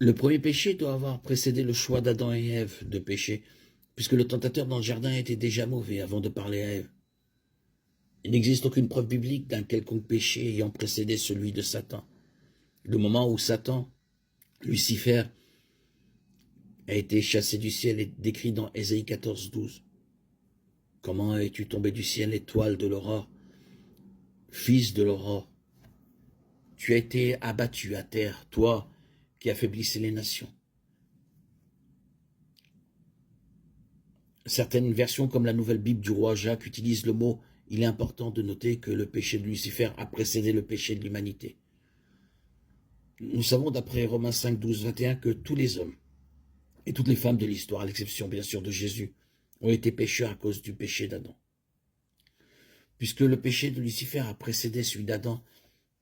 Le premier péché doit avoir précédé le choix d'Adam et Ève de pécher, puisque le tentateur dans le jardin était déjà mauvais avant de parler à Ève. Il n'existe aucune preuve biblique d'un quelconque péché ayant précédé celui de Satan. Le moment où Satan, Lucifer, a été chassé du ciel est décrit dans Ésaïe 14, 12. Comment es-tu tombé du ciel, étoile de l'aurore, fils de l'aurore? Tu as été abattu à terre, toi qui affaiblissais les nations. Certaines versions, comme la Nouvelle Bible du roi Jacques, utilisent le mot « il est important de noter que le péché de Lucifer a précédé le péché de l'humanité ». Nous savons d'après Romains 5, 12, 21 que tous les hommes et toutes les femmes de l'histoire, à l'exception bien sûr de Jésus, ont été pécheurs à cause du péché d'Adam. Puisque le péché de Lucifer a précédé celui d'Adam,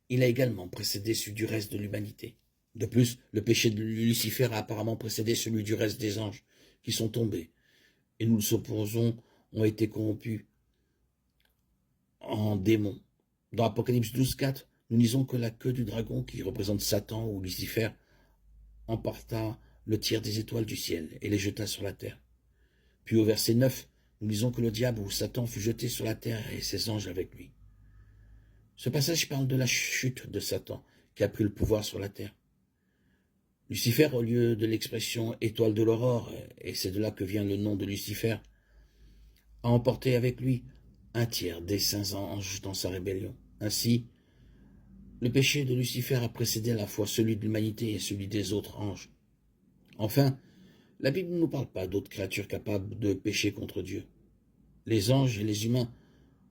il a également précédé celui du reste de l'humanité. De plus, le péché de Lucifer a apparemment précédé celui du reste des anges qui sont tombés, et nous le supposons ont été corrompus en démons. Dans Apocalypse 12, 4, nous lisons que la queue du dragon, qui représente Satan ou Lucifer, emporta le tiers des étoiles du ciel et les jeta sur la terre. Puis au verset 9, nous lisons que le diable ou Satan fut jeté sur la terre et ses anges avec lui. Ce passage parle de la chute de Satan, qui a pris le pouvoir sur la terre. Lucifer, au lieu de l'expression étoile de l'aurore, et c'est de là que vient le nom de Lucifer, a emporté avec lui un tiers des saints anges dans sa rébellion. Ainsi, le péché de Lucifer a précédé à la fois celui de l'humanité et celui des autres anges. Enfin, la Bible ne nous parle pas d'autres créatures capables de pécher contre Dieu. Les anges et les humains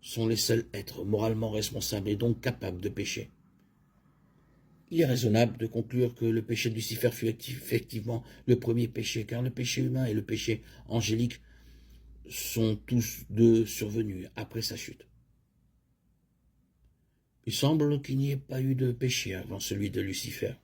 sont les seuls êtres moralement responsables et donc capables de pécher. Il est raisonnable de conclure que le péché de Lucifer fut effectivement le premier péché, car le péché humain et le péché angélique sont tous deux survenus après sa chute. Il semble qu'il n'y ait pas eu de péché avant celui de Lucifer.